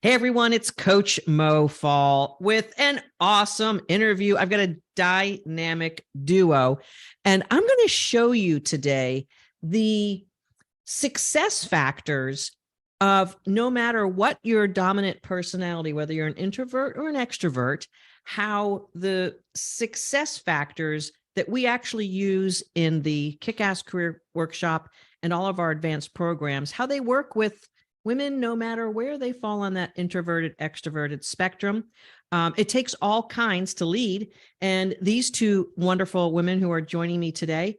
Hey everyone, it's Coach Mo Fall with an awesome interview. I've got a dynamic duo, and I'm going to show you today the success factors of no matter what your dominant personality, whether you're an introvert or an extrovert, how the success factors that we actually use in the Kick-Ass Career Workshop and all of our advanced programs, how they work with women, no matter where they fall on that introverted, extroverted spectrum. It takes all kinds to lead. And these two wonderful women who are joining me today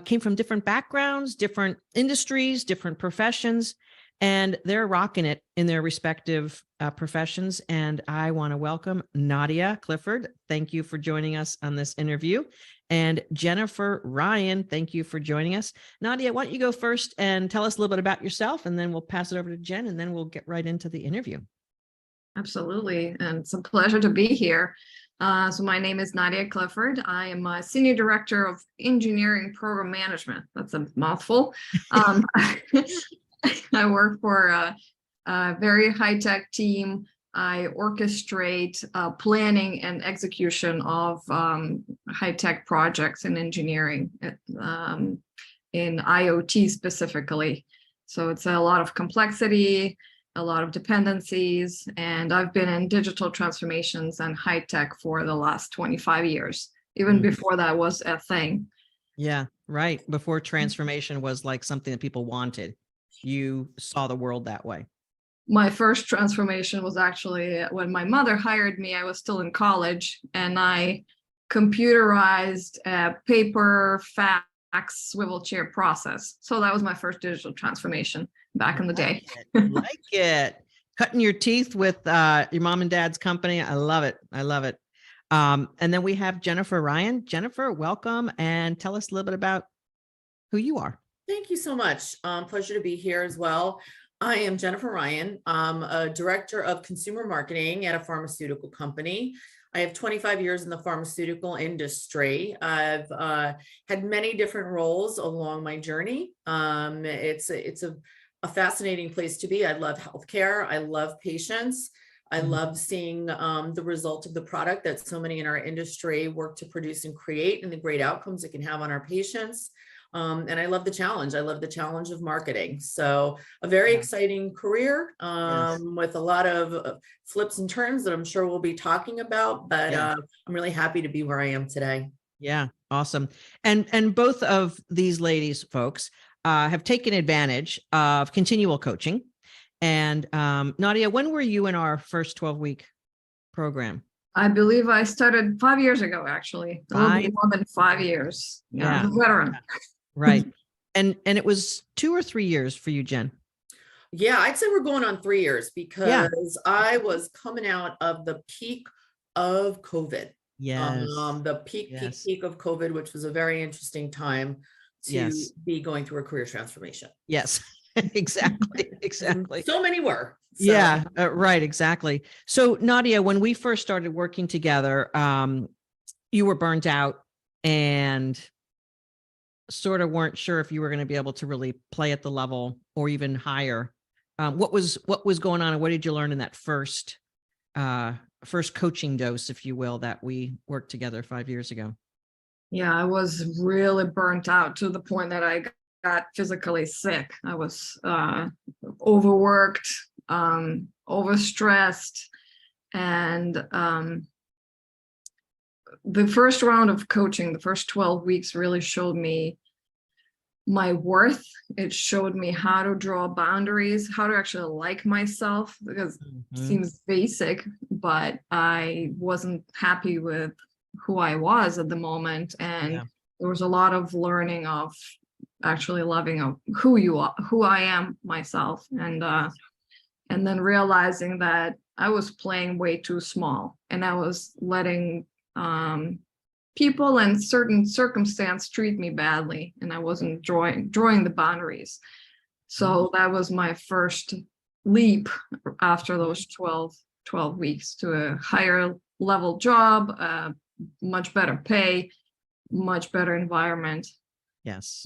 came from different backgrounds, different industries, different professions, and they're rocking it in their respective professions. And I want to welcome Nadia Clifford. Thank you for joining us on this interview. And Jennifer Ryan, thank you for joining us. Nadia, why don't you go first and tell us a little bit about yourself, and then we'll pass it over to Jen, and then we'll get right into the interview. Absolutely. And it's a pleasure to be here. So my name is Nadia Clifford. I am a Senior Director of Engineering Program Management. That's a mouthful. I work for a very high-tech team. I orchestrate planning and execution of high-tech projects in engineering, in IoT specifically. So it's a lot of complexity, a lot of dependencies, and I've been in digital transformations and high-tech for the last 25 years. Even before that was a thing. Yeah, right. Before transformation was like something that people wanted. You saw the world that way. My first transformation was actually when my mother hired me. I was still in college, and I computerized a paper fax swivel chair process. So that was my first digital transformation back in the day. Like it. Cutting your teeth with your mom and dad's company. I love it. I love it. And then we have Jennifer Ryan. Jennifer, welcome, and tell us a little bit about who you are. Thank you so much. Pleasure to be here as well. I am Jennifer Ryan. I'm a director of consumer marketing at a pharmaceutical company. I have 25 years in the pharmaceutical industry. I've had many different roles along my journey. It's a fascinating place to be. I love healthcare. I love patients. I love seeing the result of the product that so many in our industry work to produce and create, and the great outcomes it can have on our patients. And I love the challenge. I love the challenge of marketing. So a very exciting career with a lot of flips and turns that I'm sure we'll be talking about, but I'm really happy to be where I am today. Yeah, awesome. And both of these ladies, folks, have taken advantage of continual coaching. And Nadia, when were you in our first 12-week program? I believe I started 5 years ago, actually. A little bit more than 5 years. Yeah, I'm a veteran. Right. And it was 2 or 3 years for you, Jen? Yeah, I'd say we're going on 3 years because I was coming out of the peak of COVID. Yes. The peak of COVID, which was a very interesting time to be going through a career transformation. Yes, exactly. So many were. So. Yeah, right, exactly. So Nadia, when we first started working together, you were burnt out and sort of weren't sure if you were going to be able to really play at the level or even higher. What was going on, and what did you learn in that first coaching dose, if you will, that we worked together 5 years ago? Yeah, I was really burnt out to the point that I got physically sick. I was overworked, overstressed, and the first round of coaching, the first 12 weeks, really showed me my worth. It showed me how to draw boundaries, how to actually like myself, because it seems basic, but I wasn't happy with who I was at the moment. And there was a lot of learning of actually loving who I am myself. And then realizing that I was playing way too small, and I was letting people and certain circumstance treat me badly, and I wasn't drawing the boundaries. So that was my first leap after those 12 weeks to a higher level job, much better pay, much better environment. Yes.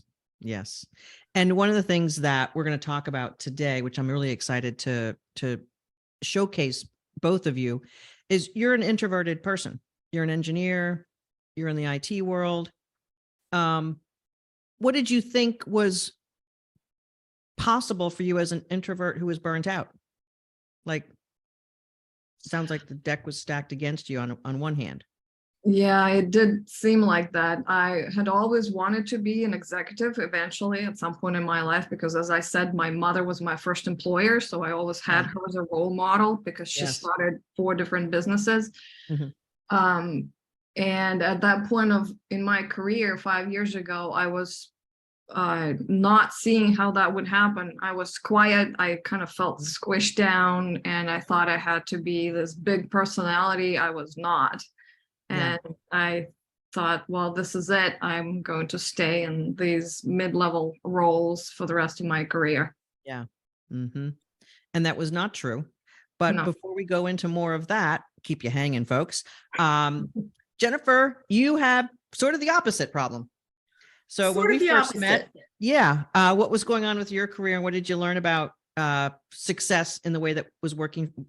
And one of the things that we're going to talk about today, which I'm really excited to showcase both of you is you're an introverted person. You're an engineer, you're in the IT world. What did you think was possible for you as an introvert who was burnt out? Like, sounds like the deck was stacked against you on one hand. Yeah, it did seem like that. I had always wanted to be an executive eventually at some point in my life, because as I said, my mother was my first employer. So I always had Yeah. her as a role model because she Yes. started 4 different businesses. Mhm. And at that point in my career 5 years ago, I was not seeing how that would happen. I was quiet. I kind of felt squished down, and I thought I had to be this big personality. I was not. Yeah. And I thought, well, this is it. I'm going to stay in these mid-level roles for the rest of my career. Yeah. Mm-hmm. And that was not true. But No. before we go into more of that, keep you hanging, folks. Jennifer, you have sort of the opposite problem. So when Sort of we the first met, opposite. yeah, what was going on with your career, and what did you learn about success in the way that was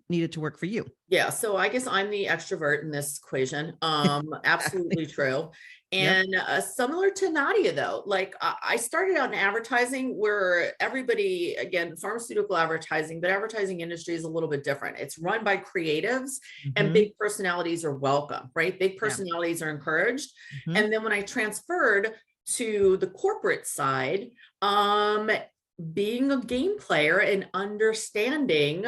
needed to work for you? Yeah, so I guess I'm the extrovert in this equation. Absolutely true. Yep. And similar to Nadia, though, like I started out in advertising where everybody, again, pharmaceutical advertising, but advertising industry is a little bit different. It's run by creatives, and Mhm. big personalities are welcome, right? Big personalities are encouraged. Mhm. And then when I transferred to the corporate side, being a game player and understanding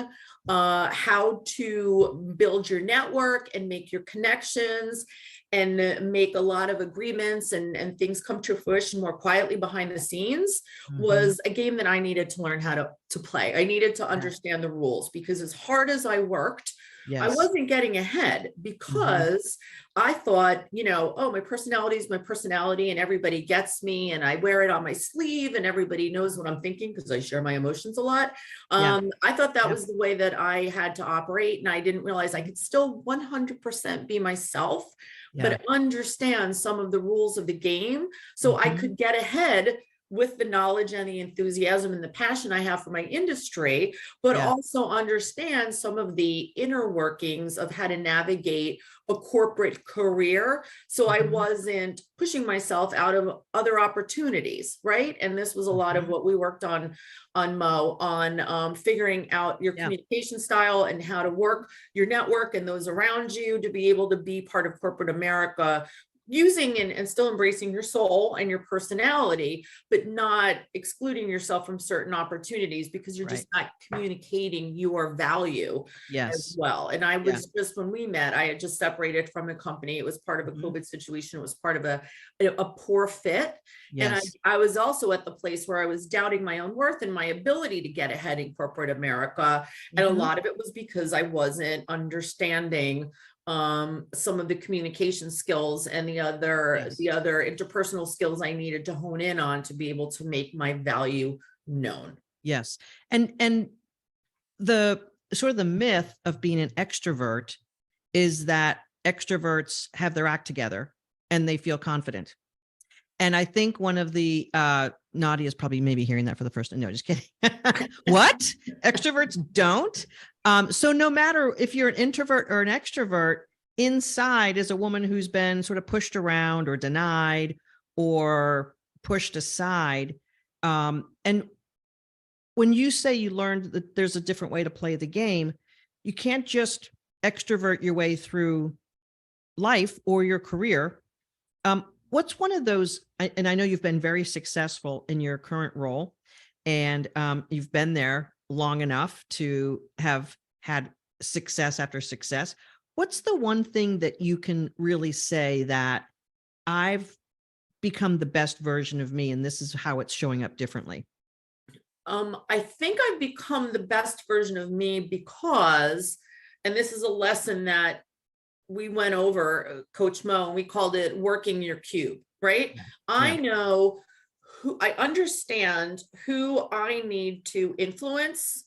how to build your network and make your connections and make a lot of agreements and things come to fruition more quietly behind the scenes Mhm. was a game that I needed to learn how to play. I needed to understand the rules, because as hard as I worked, I Yes. wasn't getting ahead, because I thought, oh, my personality is my personality and everybody gets me and I wear it on my sleeve and everybody knows what I'm thinking because I share my emotions a lot. Yeah. I thought that Yeah. was the way that I had to operate, and I didn't realize I could still 100% be myself, Yeah. but understand some of the rules of the game so I Mhm. could get ahead with the knowledge and the enthusiasm and the passion I have for my industry, but Yeah. also understand some of the inner workings of how to navigate a corporate career. So I Mhm. wasn't pushing myself out of other opportunities, right? And this was a lot of Mhm. what we worked on Mo, on figuring out your Yeah. communication style and how to work your network and those around you to be able to be part of corporate America, using and still embracing your soul and your personality, but not excluding yourself from certain opportunities because you're just not communicating your value as Yes. well. And I Yeah. was just, when we met, I had just separated from a company. It was part of a Mhm. COVID situation. It was part of a poor fit. And Yes. I was also at the place where I was doubting my own worth and my ability to get ahead in corporate America. And a Mhm. lot of it was because I wasn't understanding some of the communication skills and the other Yes. interpersonal skills I needed to hone in on to be able to make my value known. Yes. And the sort of the myth of being an extrovert is that extroverts have their act together and they feel confident. And I think one of the Nadia is probably maybe hearing that for the first time. No, just kidding. What? Extroverts don't. So no matter if you're an introvert or an extrovert, inside is a woman who's been sort of pushed around or denied or pushed aside. And when you say you learned that there's a different way to play the game, you can't just extrovert your way through life or your career. What's one of those, and I know you've been very successful in your current role, and you've been there long enough to have had success after success. What's the one thing that you can really say that I've become the best version of me, and this is how it's showing up differently? I think I've become the best version of me because, and this is a lesson that we went over, Coach Mo, and we called it working your cube, right? Yeah. I know I understand who I need to influence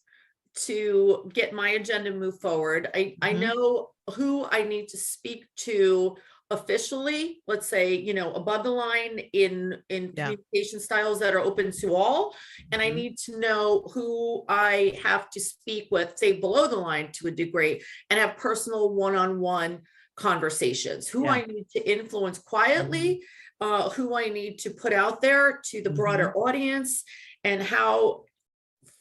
to get my agenda move forward. I Mhm. know who I need to speak to officially, let's say, above the line in communication styles that are open to all. And I need to know who I have to speak with, say below the line to a degree, and have personal one-on-one conversations, who I need to influence quietly, who I need to put out there to the broader audience, and how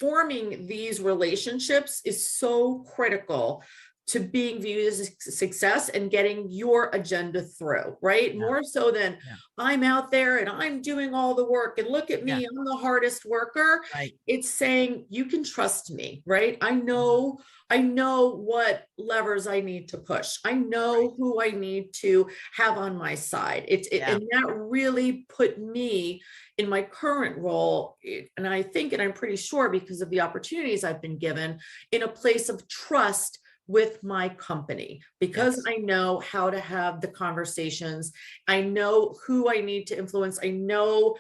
forming these relationships is so critical to being viewed as a success and getting your agenda through, right? More so than I'm out there and I'm doing all the work and look at me, I'm the hardest worker. Right. It's saying you can trust me, right? I know what levers I need to push. I know who I need to have on my side. And that really put me in my current role, and I think, and I'm pretty sure because of the opportunities I've been given, in a place of trust with my company, because I know how to have the conversations. I know who I need to influence. I know,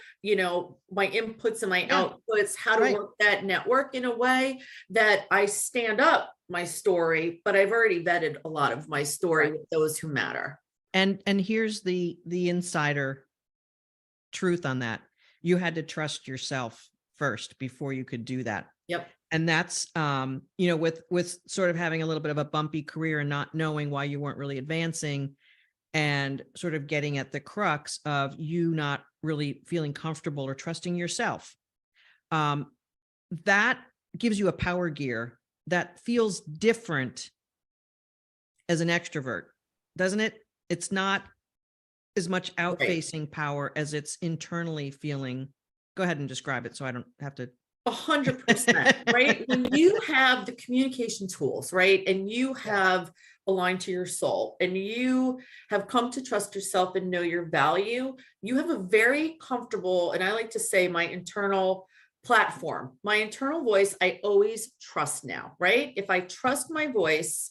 my inputs and my outputs, how to work that network in a way that I stand up my story, but I've already vetted a lot of my story with those who matter. And here's the insider truth on that. You had to trust yourself first before you could do that. Yep. And that's, with sort of having a little bit of a bumpy career and not knowing why you weren't really advancing, and sort of getting at the crux of you not really feeling comfortable or trusting yourself. That gives you a power gear that feels different as an extrovert, doesn't it? It's not as much out-facing power as it's internally feeling. Go ahead and describe it so I don't have to. 100%, right? When you have the communication tools, right, and you have aligned to your soul, and you have come to trust yourself and know your value, you have a very comfortable, and I like to say, my internal platform, my internal voice, I always trust now, right? If I trust my voice,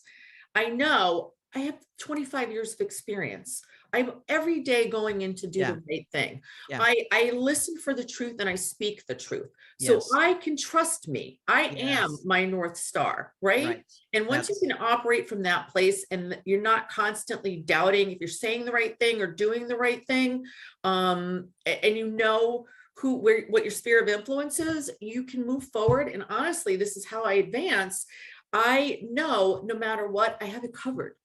I know I have 25 years of experience. I'm every day going in to do the right thing. I listen for the truth and I speak the truth. So I can trust me. I am my North Star, right? And once you can operate from that place and you're not constantly doubting if you're saying the right thing or doing the right thing, and you know what your sphere of influence is, you can move forward. And honestly, this is how I advance. I know no matter what, I have it covered.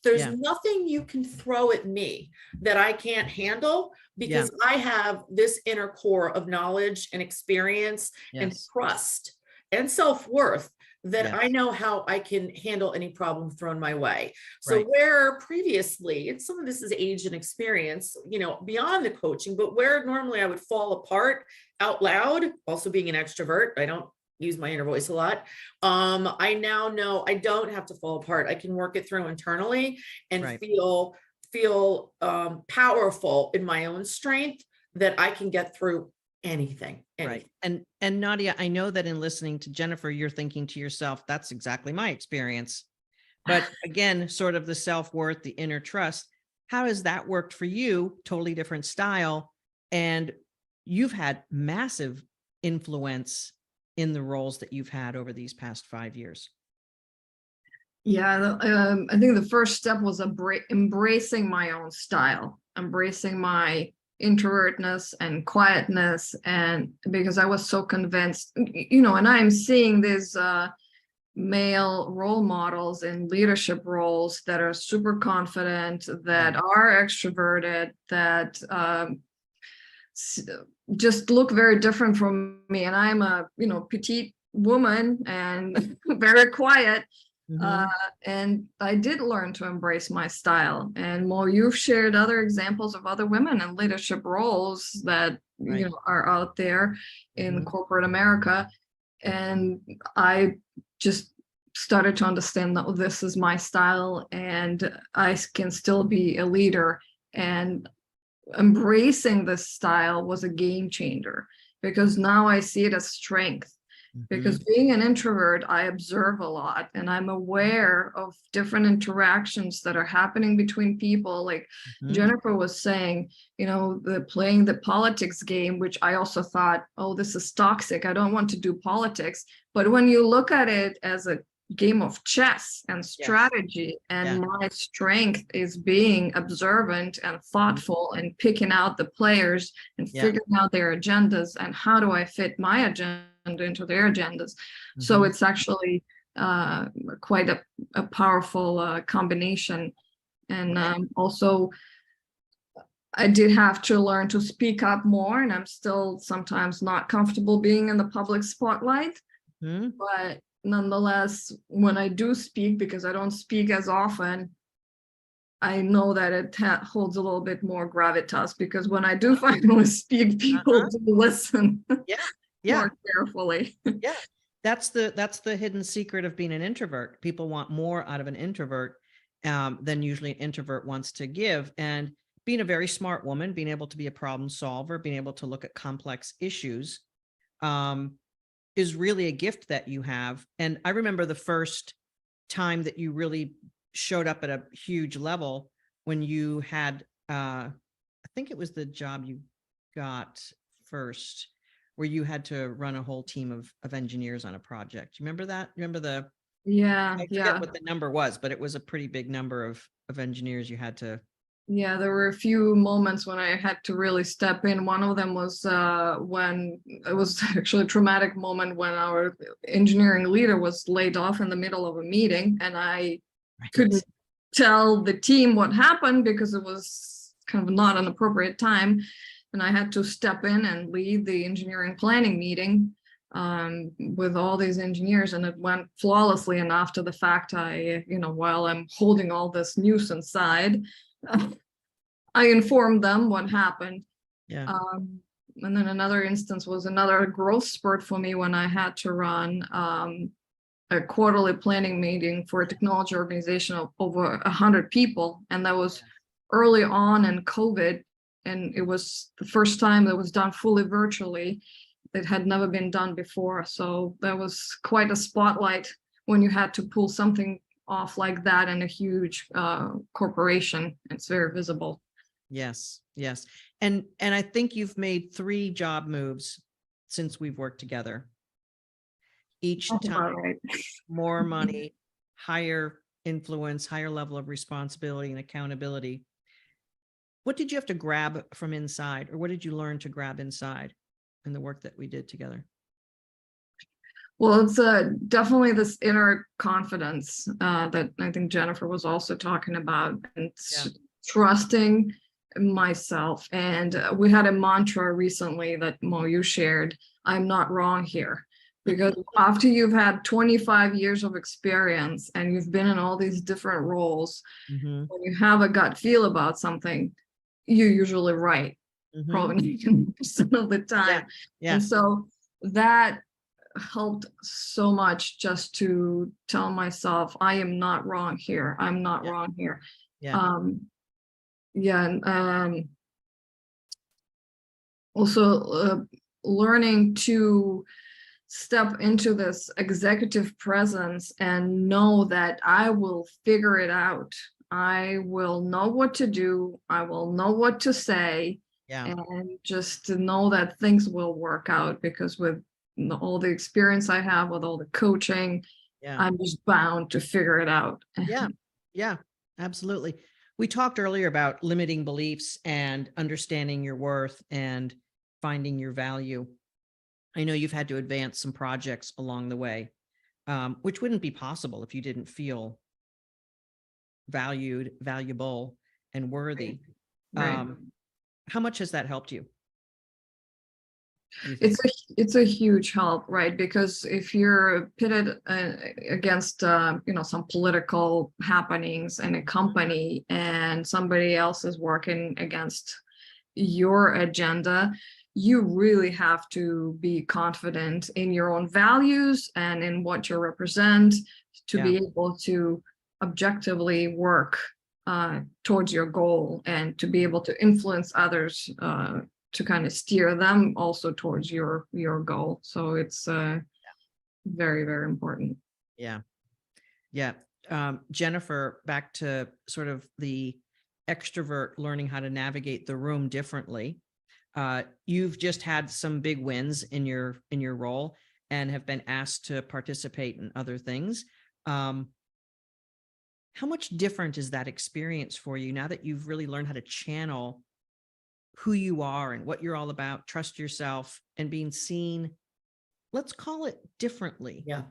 There's nothing you can throw at me that I can't handle, because I have this inner core of knowledge and experience and trust and self-worth that I know how I can handle any problem thrown my way. So where previously, and some of this is age and experience, beyond the coaching, but where normally I would fall apart out loud, also being an extrovert, I don't use my inner voice a lot. I now know I don't have to fall apart. I can work it through internally and feel powerful in my own strength, that I can get through anything. Right. And Nadia, I know that in listening to Jennifer, you're thinking to yourself, that's exactly my experience. But again, sort of the self-worth, the inner trust, how has that worked for you? Totally different style. And you've had massive influence in the roles that you've had over these past 5 years. Yeah, I think the first step was embracing my own style, embracing my introvertness and quietness, and because I was so convinced, and I'm seeing these male role models in leadership roles that are super confident, that are extroverted, that just look very different from me, and I'm a petite woman and very quiet. And I did learn to embrace my style. And Mo, you've shared other examples of other women in leadership roles that are out there in corporate America, and I just started to understand that this is my style and I can still be a leader. And embracing this style was a game changer, because now I see it as strength. Because being an introvert, I observe a lot and I'm aware of different interactions that are happening between people. Like Jennifer was saying, playing the politics game, which I also thought, oh, this is toxic. I don't want to do politics. But when you look at it as a game of chess and strategy, and my strength is being observant and thoughtful and picking out the players and figuring out their agendas and how do I fit my agenda into their agendas. So it's actually quite a powerful combination. And also I did have to learn to speak up more, and I'm still sometimes not comfortable being in the public spotlight. But nonetheless, when I do speak, because I don't speak as often, I know that it holds a little bit more gravitas, because when I do finally speak, people do listen more carefully. That's the hidden secret of being an introvert. People want more out of an introvert than usually an introvert wants to give. And being a very smart woman, being able to be a problem solver, being able to look at complex issues, is really a gift that you have. And I remember the first time that you really showed up at a huge level when you had, I think it was the job you got first, where you had to run a whole team of engineers on a project. You remember that? Remember I forget what the number was, but it was a pretty big number of engineers you had to. Yeah, there were a few moments when I had to really step in. One of them was when it was actually a traumatic moment when our engineering leader was laid off in the middle of a meeting, and I couldn't tell the team what happened because it was kind of not an appropriate time. And I had to step in and lead the engineering planning meeting with all these engineers, and it went flawlessly. And after the fact, while I'm holding all this news inside, I informed them what happened. And then another instance was another growth spurt for me when I had to run a quarterly planning meeting for a technology organization of over 100 people. And that was early on in COVID. And it was the first time that was done fully virtually. It had never been done before. So that was quite a spotlight when you had to pull something off like that in a huge corporation. It's very visible. Yes. And I think you've made 3 job moves since we've worked together. Each time, more money, higher influence, higher level of responsibility and accountability. What did you have to grab from inside, or what did you learn to grab inside in the work that we did together? Well, it's definitely this inner confidence that I think Jennifer was also talking about, and trusting myself. And we had a mantra recently that Mo, you shared, I'm not wrong here. Because after you've had 25 years of experience and you've been in all these different roles, when you have a gut feel about something, you're usually right, probably 90% of the time. And so that helped so much, just to tell myself, I am not wrong here. I'm not wrong here. Also learning to step into this executive presence and know that I will figure it out. I will know what to do. I will know what to say. And just to know that things will work out, because with all the experience I have, with all the coaching, I'm just bound to figure it out. Yeah, absolutely. We talked earlier about limiting beliefs and understanding your worth and finding your value. I know you've had to advance some projects along the way, which wouldn't be possible if you didn't feel valued, valuable, and worthy. How much has that helped you? It's a huge help, right? Because if you're pitted against some political happenings in a company, and somebody else is working against your agenda, you really have to be confident in your own values and in what you represent to be able to objectively work towards your goal, and to be able to influence others to kind of steer them also towards your goal. So it's very, very important. Jennifer, back to sort of the extrovert learning how to navigate the room differently. You've just had some big wins in your role and have been asked to participate in other things. Um, how much different is that experience for you now that you've really learned how to channel who you are and what you're all about, trust yourself, and being seen, let's call it differently? Yeah.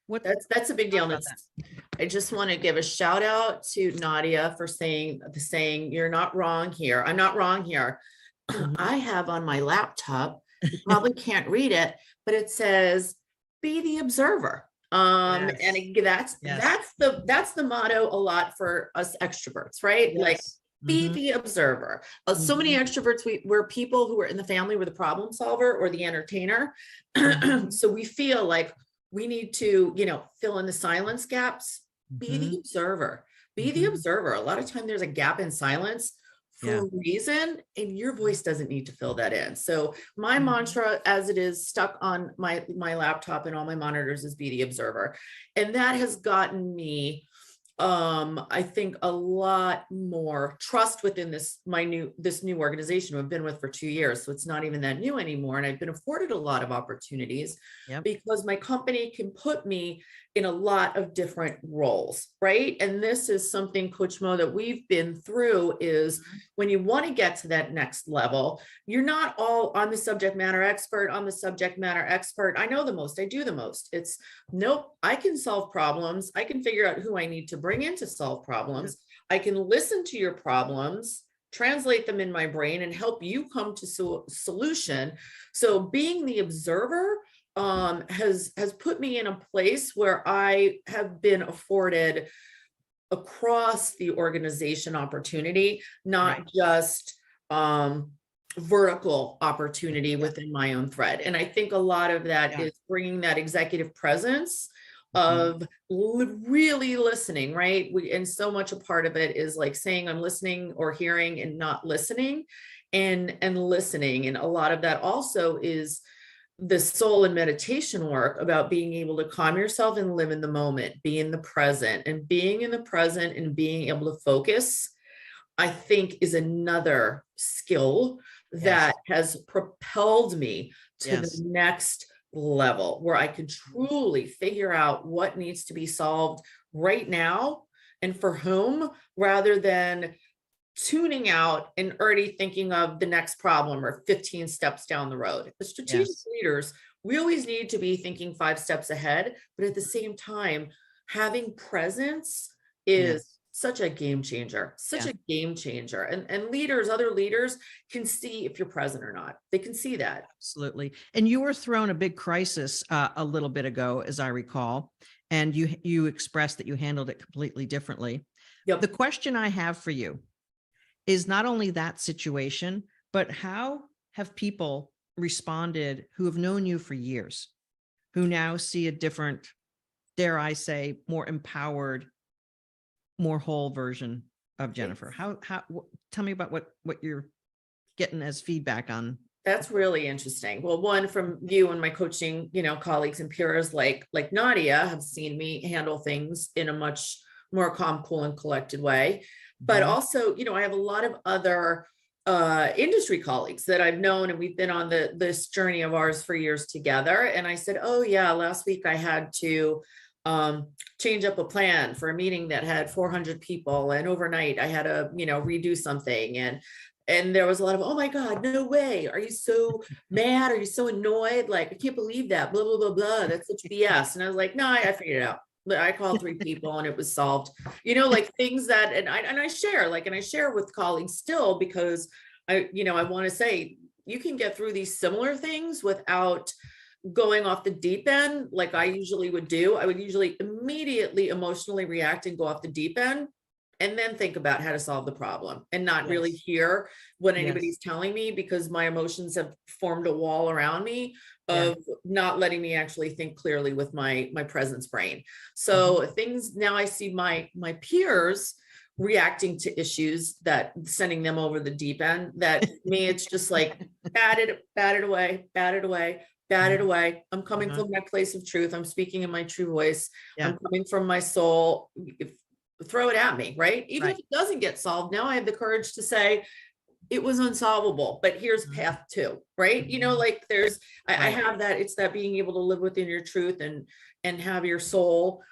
What That's a big deal. talk And about I just want to give a shout out to Nadia for saying you're not wrong here. I'm not wrong here. Mhm. I have on my laptop, you probably can't read it, but it says, be the observer. Yes. And that's Yes. that's the motto a lot for us extroverts, right? Like, Yes. be Mhm. the observer. So many Mhm. extroverts, we're people who are in the family, we're the problem solver or the entertainer. Mhm. So we feel like we need to, fill in the silence gaps. Be the Mhm. observer. Be the Mhm. observer. A lot of time there's a gap in silence for Yeah. a reason, and your voice doesn't need to fill that in. So my Mhm. mantra, as it is stuck on my laptop and all my monitors, is be the observer. And that has gotten me, I think, a lot more trust within this new organization I've been with for 2 years. So it's not even that new anymore. And I've been afforded a lot of opportunities Yep. because my company can put me in a lot of different roles, right? And this is something, Coach Mo, that we've been through is Mhm. when you want to get to that next level, you're not all on the subject matter expert, I know the most, I do the most. It's nope, I can solve problems. I can figure out who I need to bring in to solve problems. I can listen to your problems, translate them in my brain, and help you come to solution. So being the observer has put me in a place where I have been afforded across the organization opportunity, not Right. just vertical opportunity Yeah. within my own thread. And I think a lot of that Yeah. is bringing that executive presence Mhm. of really listening, right? And so much a part of it is like saying I'm listening or hearing and not listening, and listening. And a lot of that also is the soul and meditation work about being able to calm yourself and live in the moment, be in the present, and being in the present and being able to focus, I think, is another skill Yes. that has propelled me to the Yes. next level where I can truly figure out what needs to be solved right now and for whom, rather than tuning out and already thinking of the next problem or 15 steps down the road. The strategic Yes. leaders, we always need to be thinking 5 steps ahead, but at the same time, having presence is Yes. such a game changer, such Yeah. a game changer. And leaders, other leaders can see if you're present or not. They can see that. Absolutely. And you were thrown a big crisis a little bit ago, as I recall, and you expressed that you handled it completely differently. The Yep. question I have for you is not only that situation, but how have people responded who have known you for years, who now see a different, dare I say, more empowered, more whole version of Jennifer? Tell me about what you're getting as feedback on. That's really interesting. Well, one, from you and my coaching, colleagues and peers like Nadia have seen me handle things in a much more calm, cool, and collected way. But Mhm. also, I have a lot of other industry colleagues that I've known, and we've been on this journey of ours for years together. And I said, oh yeah, last week I had to change up a plan for a meeting that had 400 people, and overnight I had to, redo something. And there was a lot of, oh my God, no way. Are you so mad? Are you so annoyed? Like, I can't believe that, blah, blah, blah, blah. That's such BS. And I was like, no, I figured it out. I called 3 people and it was solved, like things that, and I share, and I share with colleagues still, because I want to say you can get through these similar things without going off the deep end. Like I usually would do, I would usually immediately emotionally react and go off the deep end, and then think about how to solve the problem and not really Yes. hear what Yes. anybody's telling me, because my emotions have formed a wall around me Yeah. of not letting me actually think clearly with my presence brain. Mhm. So things, now I see my peers reacting to issues, that sending them over the deep end, that me, it's just like bat it away, bat it away, bat it Mhm. away. I'm coming Uh-huh. from my place of truth. I'm speaking in my true voice. Yeah. I'm coming from my soul. Throw it at me, right? Even Right. if it doesn't get solved, now I have the courage to say it was unsolvable, but here's Mhm. path 2, right? Mhm. Like there's, I Right. have that. It's that being able to live within your truth and have your soul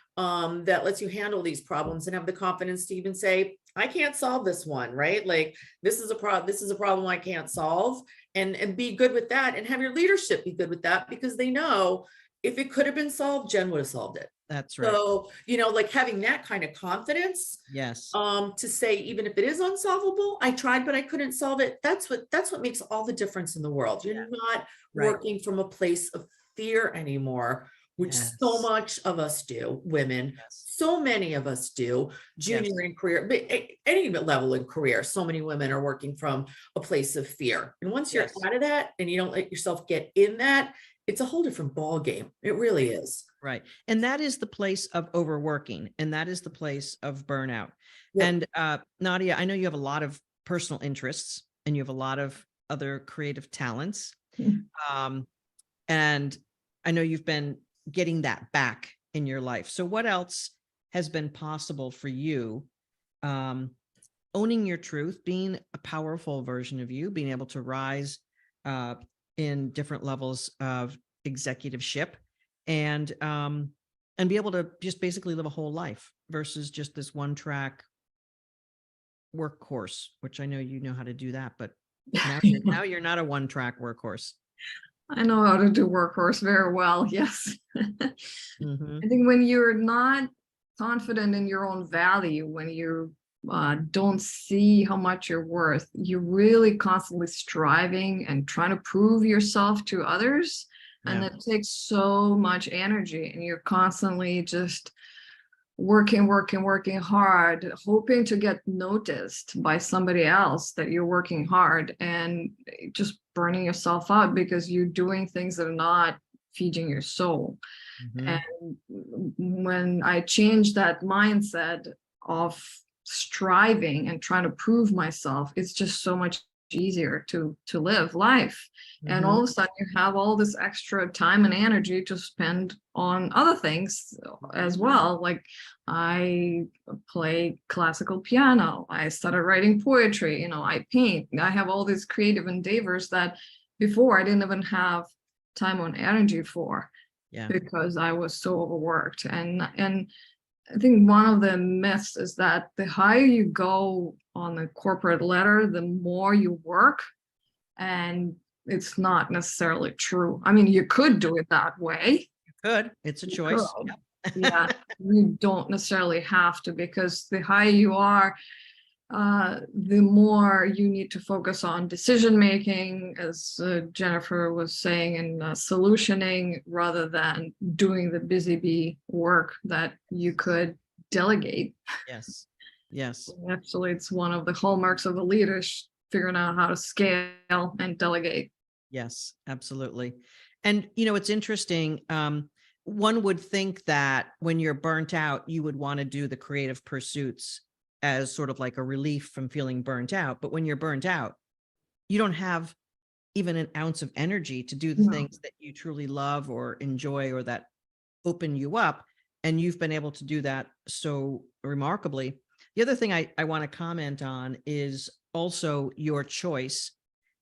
that lets you handle these problems and have the confidence to even say, I can't solve this one, right? Like this is a problem I can't solve, and be good with that, and have your leadership be good with that, because they know if it could have been solved, Jen would have solved it. That's right. So, like having that kind of confidence, Yes. to say, even if it is unsolvable, I tried, but I couldn't solve it. That's what makes all the difference in the world. You're not Right. working from a place of fear anymore, which so Yes. much of us do, women. Yes. So many of us do, junior in career, but any level in career, so many women are working from a place of fear. And once you're Yes. out of that and you don't let yourself get in that, it's a whole different ball game. It really is. Right. And that is the place of overworking. And that is the place of burnout. Yep. And Nadia, I know you have a lot of personal interests and you have a lot of other creative talents. And I know you've been getting that back in your life. So what else has been possible for you? Owning your truth, being a powerful version of you, being able to rise in different levels of executiveship, and be able to just basically live a whole life versus just this one track workhorse, which I know you know how to do that, but now you're not a one track workhorse. I know how to do workhorse very well. Yes. Mm-hmm. I think when you're not confident in your own value, when you don't see how much you're worth, you're really constantly striving and trying to prove yourself to others. And it takes so much energy, and you're constantly just working hard, hoping to get noticed by somebody else that you're working hard, and just burning yourself out because you're doing things that are not feeding your soul. Mm-hmm. And when I changed that mindset of striving and trying to prove myself, it's just so much easier to live life. Mm-hmm. And all of a sudden you have all this extra time and energy to spend on other things as well. Like I play classical piano, I started writing poetry, I paint, I have all these creative endeavors that before I didn't even have time or energy for, because I was so overworked. And I think one of the myths is that the higher you go on the corporate ladder, the more you work. And it's not necessarily true. I mean, you could do it that way. You could. It's a choice. Yeah, you don't necessarily have to, because the higher you are, the more you need to focus on decision making, as Jennifer was saying, and solutioning, rather than doing the busy bee work that you could delegate. Yes. Yes. Actually, it's one of the hallmarks of the leaders, figuring out how to scale and delegate. Yes, absolutely. And, it's interesting. One would think that when you're burnt out, you would want to do the creative pursuits as sort of like a relief from feeling burnt out. But when you're burnt out, you don't have even an ounce of energy to do the things that you truly love or enjoy, or that open you up. And you've been able to do that so remarkably. The other thing I want to comment on is also your choice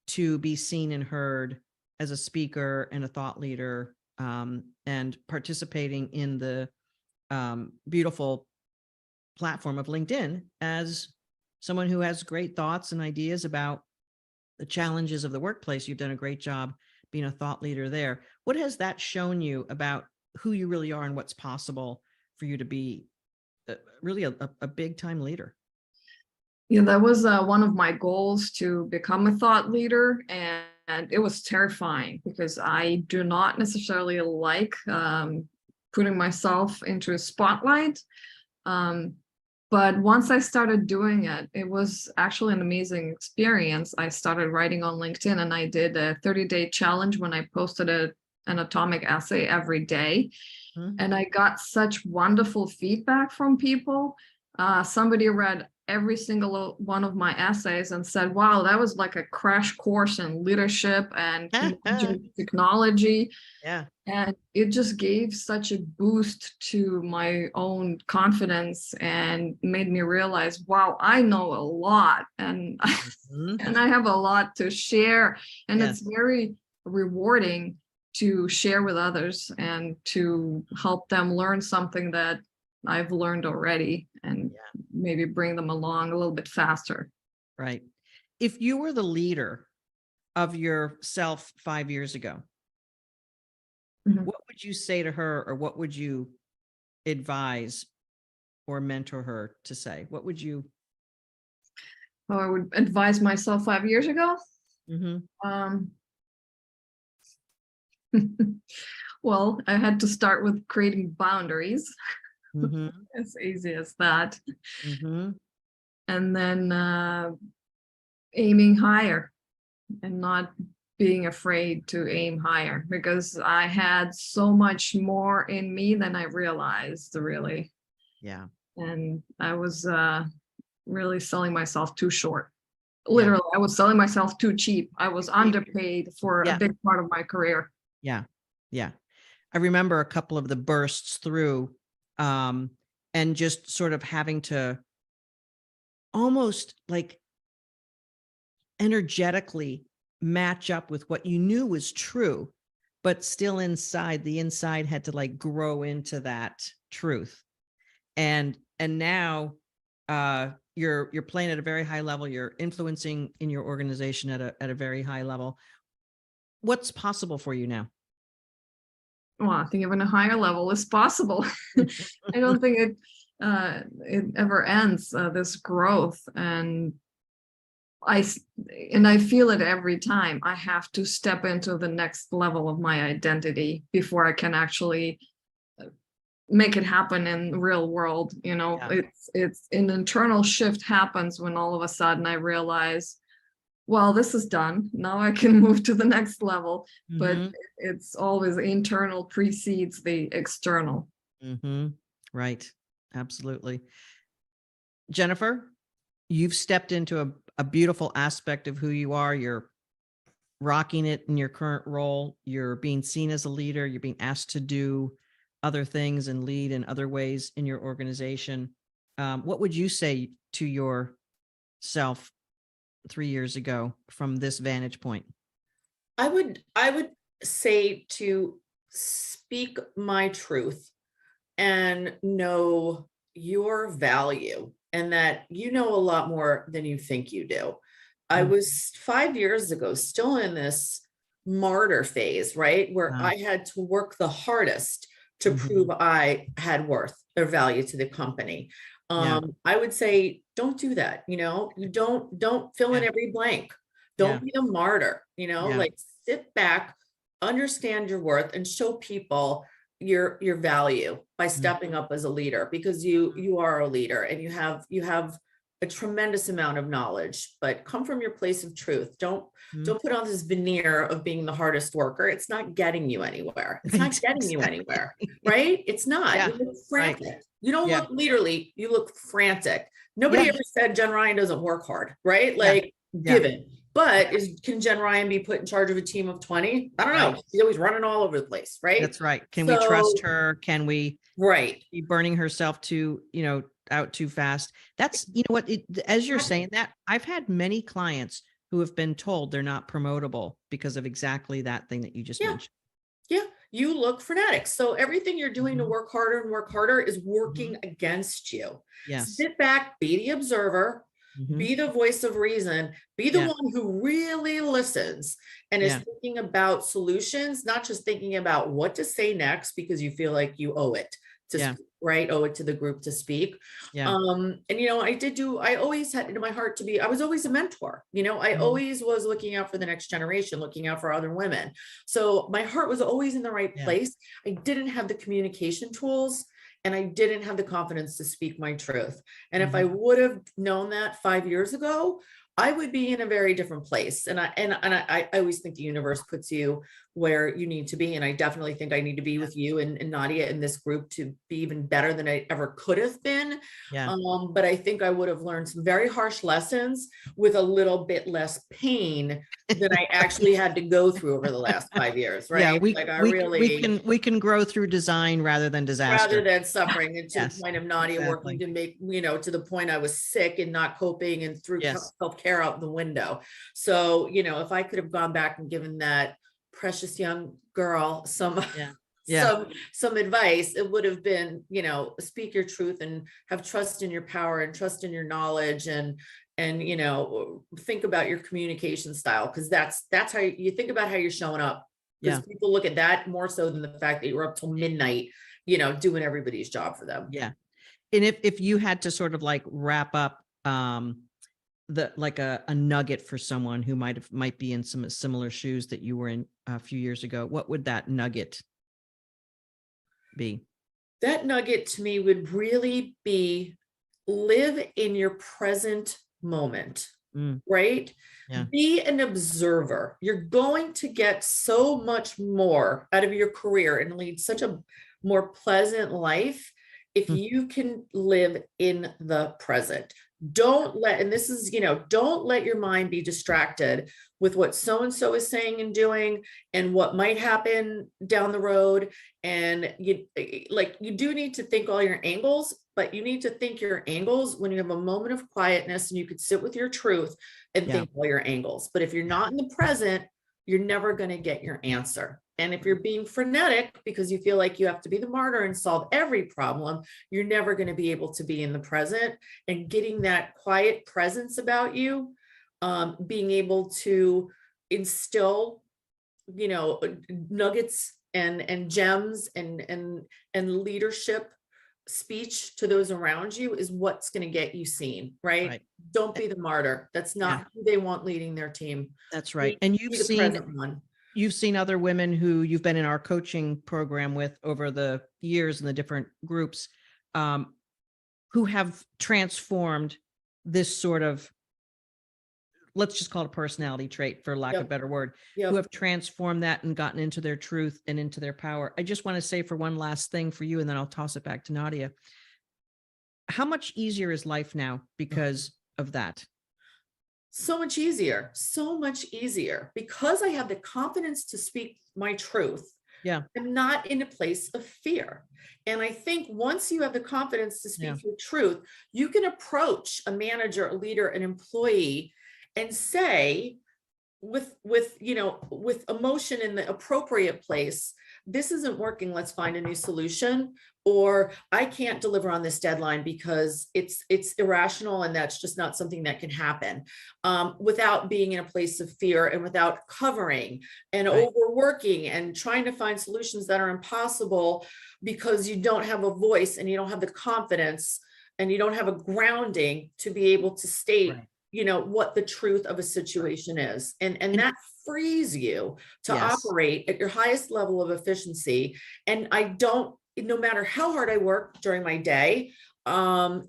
to be seen and heard as a speaker and a thought leader, and participating in the beautiful platform of LinkedIn as someone who has great thoughts and ideas about the challenges of the workplace. You've done a great job being a thought leader there. What has that shown you about who you really are and what's possible for you to be really a big time leader? Yeah, that was one of my goals, to become a thought leader. And it was terrifying because I do not necessarily like putting myself into a spotlight. But once I started doing it, it was actually an amazing experience. I started writing on LinkedIn, and I did a 30-day challenge when I posted an atomic essay every day. Mm-hmm. And I got such wonderful feedback from people. Somebody read every single one of my essays and said, wow, that was like a crash course in leadership and technology. Yeah. And it just gave such a boost to my own confidence and made me realize, wow, I know a lot, and and I have a lot to share. And it's very rewarding to share with others and to help them learn something that I've learned already, and maybe bring them along a little bit faster. Right. If you were the leader of yourself 5 years ago, Mhm. what would you say to her, or what would you advise or mentor her to say? What would you? How I would advise myself 5 years ago. Mhm. Um, well, I had to start with creating boundaries, Mhm. as easy as that, Mhm. and then aiming higher and not being afraid to aim higher, because I had so much more in me than I realized, really. Yeah. And I was really selling myself too short. Yeah. Literally, I was selling myself too cheap. I was underpaid for a Yeah. big part of my career. Yeah. Yeah. I remember a couple of the bursts through, um, and just sort of having to almost like energetically match up with what you knew was true, but still inside, the inside had to like grow into that truth. And now you're playing at a very high level, you're influencing in your organization at a very high level. What's possible for you now? Well, I think even a higher level is possible. I don't think it ever ends, this growth. And I feel it every time. I have to step into the next level of my identity before I can actually make it happen in the real world. Yeah. It's an internal shift happens when all of a sudden I realize, well, this is done. Now I can move to the next level. But Mhm. it's always internal precedes the external. Mhm. Right. Absolutely. Jennifer, you've stepped into a beautiful aspect of who you are. You're rocking it in your current role. You're being seen as a leader. You're being asked to do other things and lead in other ways in your organization. What would you say to yourself 3 years ago from this vantage point? I would say to speak my truth and know your value, and that you know a lot more than you think you do. I Mm. was 5 years ago still in this martyr phase, right? Where Wow. I had to work the hardest to prove Mhm. I had worth or value to the company. Yeah. I would say, don't do that. You don't fill in Yeah. every blank. Yeah. Don't be the martyr, Yeah. like sit back, understand your worth, and show people your value by Mm. stepping up as a leader, because you are a leader and you have a tremendous amount of knowledge, but come from your place of truth. Mm. Don't put on this veneer of being the hardest worker. It's not getting you anywhere. It's not getting you Exactly. anywhere, right? It's not. Yeah. You look Right. frantic. You don't Yeah. look leaderly, you look frantic. Nobody Yeah. ever said Jen Ryan doesn't work hard, right? Yeah. Like, Yeah. given. But can Jen Ryan be put in charge of a team of 20? I don't Right. know. She's always running all over the place, right? That's right. Can we trust So, her? Can we right. be burning herself out too fast? That's, what, as you're saying that, I've had many clients who have been told they're not promotable because of exactly that thing that you just Yeah. mentioned. Yeah. You look frenetic. So everything you're doing to Mhm. work harder and work harder is working Mhm. against you. Yes. Sit back, be the observer, Mhm. be the voice of reason, be the Yeah. one who really listens and is Yeah. thinking about solutions, not just thinking about what to say next because you feel like you owe it to Yeah. speak, right? Owe it to the group to speak. Yeah. And I always had it in my heart to be, I was always a mentor. I Mhm. always was looking out for the next generation, looking out for other women. So my heart was always in the right Yeah. place. I didn't have the communication tools, and I didn't have the confidence to speak my truth. And if I Mhm. would have known that 5 years ago, I would be in a very different place. And I always think the universe puts you where you need to be. And I definitely think I need to be with you and Nadia in this group to be even better than I ever could have been. Yeah. But I think I would have learned some very harsh lessons with a little bit less pain than I actually had to go through over the last 5 years, Yeah. right? We Like I we really, we can grow through design rather than rather disaster. than suffering, and to the Yes. point of Nadia working Exactly. to make, to the point I was sick and not coping and threw Yes. self-care out the window. So, if I could have gone back and given that precious young girl some Yeah. some advice, it would have been, speak your truth and have trust in your power and trust in your knowledge, and think about your communication style, because that's how you think about how you're showing up, because people look at that more so than the fact that you're up till midnight, doing everybody's job for them. Yeah. And if you had to sort of like wrap up like a nugget for someone who might be in some similar shoes that you were in a few years ago, what would that nugget be? That nugget to me would really be live in your present moment, right? Yeah. Be an observer. You're going to get so much more out of your career and lead such a more pleasant life if you can live in the present. Don't let your mind be distracted with what so-and-so is saying and doing and what might happen down the road. And you do need to think all your angles, but you need to think your angles when you have a moment of quietness and you could sit with your truth and think all your angles. But if you're not in the present, you're never going to get your answer. And if you're being frenetic because you feel like you have to be the martyr and solve every problem, you're never going to be able to be in the present. And getting that quiet presence about you, being able to instill, nuggets and gems and leadership speech to those around you is what's going to get you seen, right? Don't be the martyr. That's not who they want leading their team. That's right. And you've seen other women who you've been in our coaching program with over the years in the different groups, who have transformed this sort of, let's just call it a personality trait for lack of a better word, who have transformed that and gotten into their truth and into their power. I just want to say for one last thing for you, and then I'll toss it back to Nadia. How much easier is life now because of that? So much easier, because I have the confidence to speak my truth. Yeah. I'm not in a place of fear. And I think once you have the confidence to speak your truth, you can approach a manager, a leader, an employee and say with emotion in the appropriate place, this isn't working, let's find a new solution. Or I can't deliver on this deadline because it's irrational and that's just not something that can happen, without being in a place of fear and without covering and overworking and trying to find solutions that are impossible because you don't have a voice and you don't have the confidence and you don't have a grounding to be able to state what the truth of a situation is. And that frees you to operate at your highest level of efficiency. And no matter how hard I work during my day,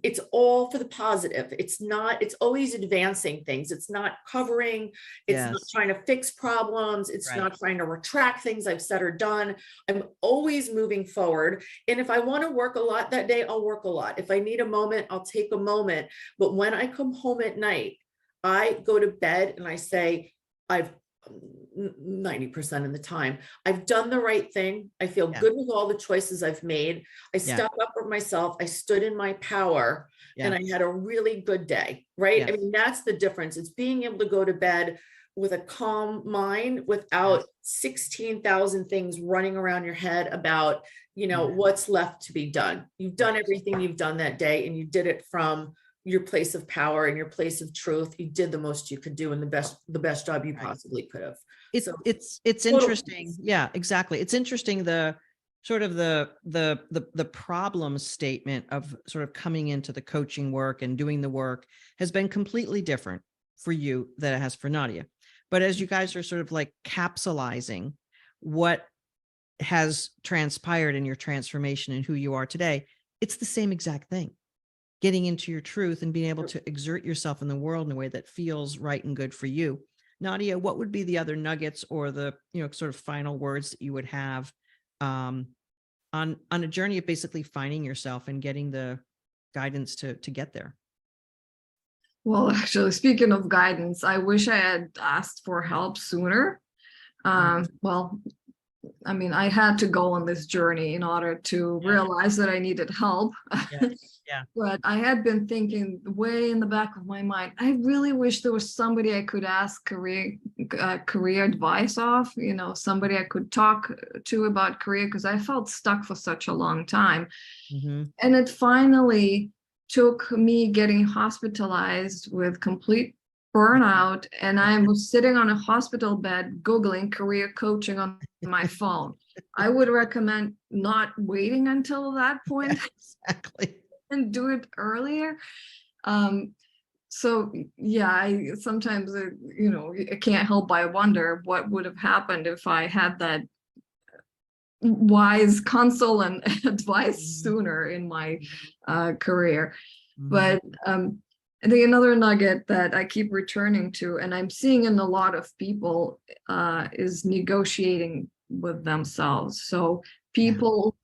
it's all for the positive. It's always advancing things. It's not covering. It's not trying to fix problems. It's not trying to retract things I've said or done. I'm always moving forward. And if I want to work a lot that day, I'll work a lot. If I need a moment, I'll take a moment. But when I come home at night, I go to bed and I say, 90% of the time, I've done the right thing. I feel good with all the choices I've made. I stepped up for myself. I stood in my power and I had a really good day, right? I mean, that's the difference. It's being able to go to bed with a calm mind without 16,000 things running around your head about, what's left to be done. You've done everything you've done that day and you did it from your place of power and your place of truth. You did the most you could do and the best job you possibly could have. It's interesting. Yeah, exactly. It's interesting. The sort of the problem statement of sort of coming into the coaching work and doing the work has been completely different for you than it has for Nadia. But as you guys are sort of like capsulizing what has transpired in your transformation and who you are today, it's the same exact thing. Getting into your truth and being able to exert yourself in the world in a way that feels right and good for you. Nadia, what would be the other nuggets or the, sort of final words that you would have on a journey of basically finding yourself and getting the guidance to get there? Well, actually, speaking of guidance, I wish I had asked for help sooner. Well, I mean, I had to go on this journey in order to realize that I needed help. Yeah. Yeah. But I had been thinking way in the back of my mind, I really wish there was somebody I could ask career advice of, somebody I could talk to about career, because I felt stuck for such a long time. Mm-hmm. And it finally took me getting hospitalized with complete burnout, and I was sitting on a hospital bed Googling career coaching on my phone. I would recommend not waiting until that point. Exactly. And do it earlier. So yeah, I sometimes, I can't help but wonder what would have happened if I had that wise counsel and advice sooner in my career. Mm-hmm. But I think another nugget that I keep returning to, and I'm seeing in a lot of people, is negotiating with themselves. So people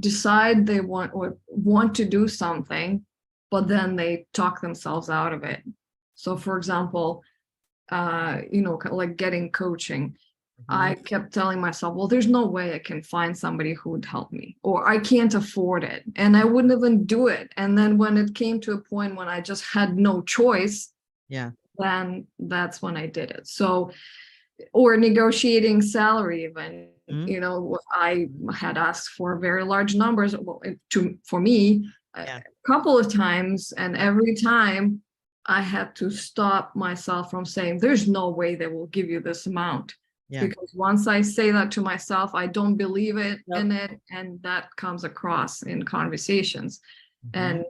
decide they want to do something, but then they talk themselves out of it. So for example, like getting coaching, I kept telling myself, well, there's no way I can find somebody who would help me, or I can't afford it, and I wouldn't even do it. And then when it came to a point when I just had no choice, then that's when I did it. So, or negotiating salary even, I had asked for very large numbers for me a couple of times, and every time I had to stop myself from saying, there's no way they will give you this amount. Because once I say that to myself, I don't believe it in it, and that comes across in conversations. And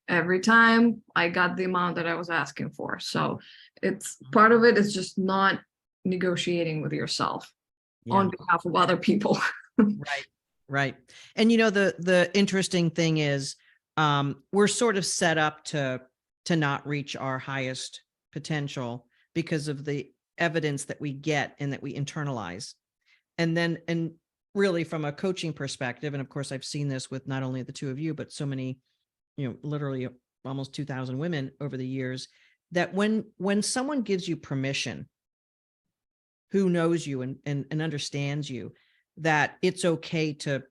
every time I got the amount that I was asking for. So it's part of it is just not negotiating with yourself on behalf of other people. Right. And the interesting thing is, we're sort of set up to not reach our highest potential because of the evidence that we get and that we internalize. And really from a coaching perspective, and of course I've seen this with not only the two of you, but so many, literally almost 2,000 women over the years, that when someone gives you permission, who knows you and understands you, that it's okay to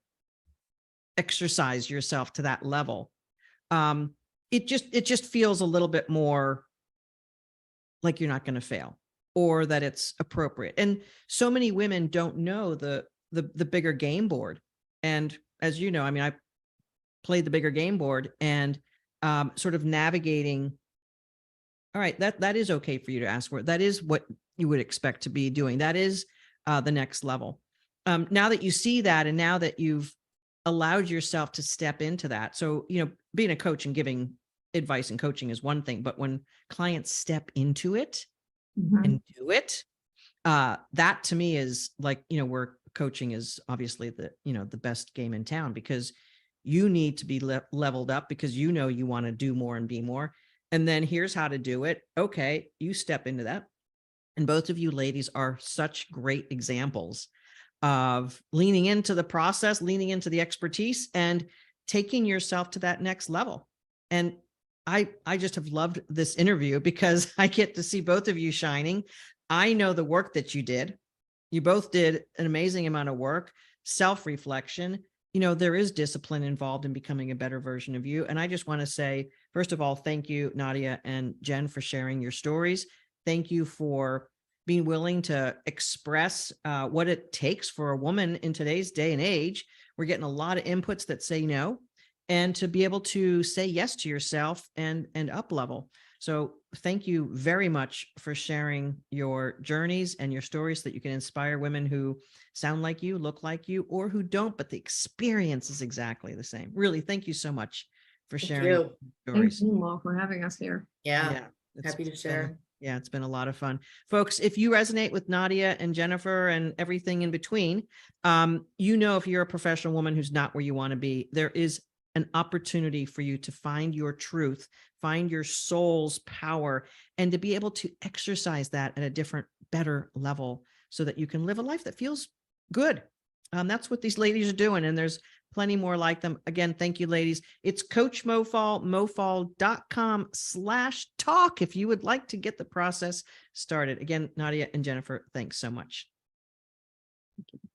exercise yourself to that level, it just feels a little bit more like you're not going to fail, or that it's appropriate. And so many women don't know the bigger game board. And as you know, I mean, I played the bigger game board, and sort of navigating, all right, that is okay for you to ask for. That is what you would expect to be doing. That is the next level. Now that you see that, and now that you've allowed yourself to step into that. So, being a coach and giving advice and coaching is one thing, but when clients step into it and do it, that to me is like, where coaching is obviously the best game in town, because you need to be leveled up, because you want to do more and be more. And then here's how to do it. Okay, you step into that. And both of you ladies are such great examples of leaning into the process, leaning into the expertise, and taking yourself to that next level. And I just have loved this interview because I get to see both of you shining. I know the work that you did. You both did an amazing amount of work, self-reflection. There is discipline involved in becoming a better version of you. And I just want to say, first of all, thank you, Nadia and Jen, for sharing your stories. Thank you for being willing to express what it takes for a woman in today's day and age. We're getting a lot of inputs that say no, and to be able to say yes to yourself and up level. So thank you very much for sharing your journeys and your stories, so that you can inspire women who sound like you, look like you, or who don't, but the experience is exactly the same. Really, thank you so much for sharing your stories. Thank you, Mo, for having us here. Yeah, happy to share. It's been a lot of fun. Folks, if you resonate with Nadia and Jennifer and everything in between, if you're a professional woman who's not where you want to be, there is an opportunity for you to find your truth, find your soul's power, and to be able to exercise that at a different, better level, so that you can live a life that feels good. That's what these ladies are doing, and there's plenty more like them. Again, thank you, ladies. It's Coach Mofall, mofall.com/talk if you would like to get the process started. Again, Nadia and Jennifer, thanks so much. Thank you.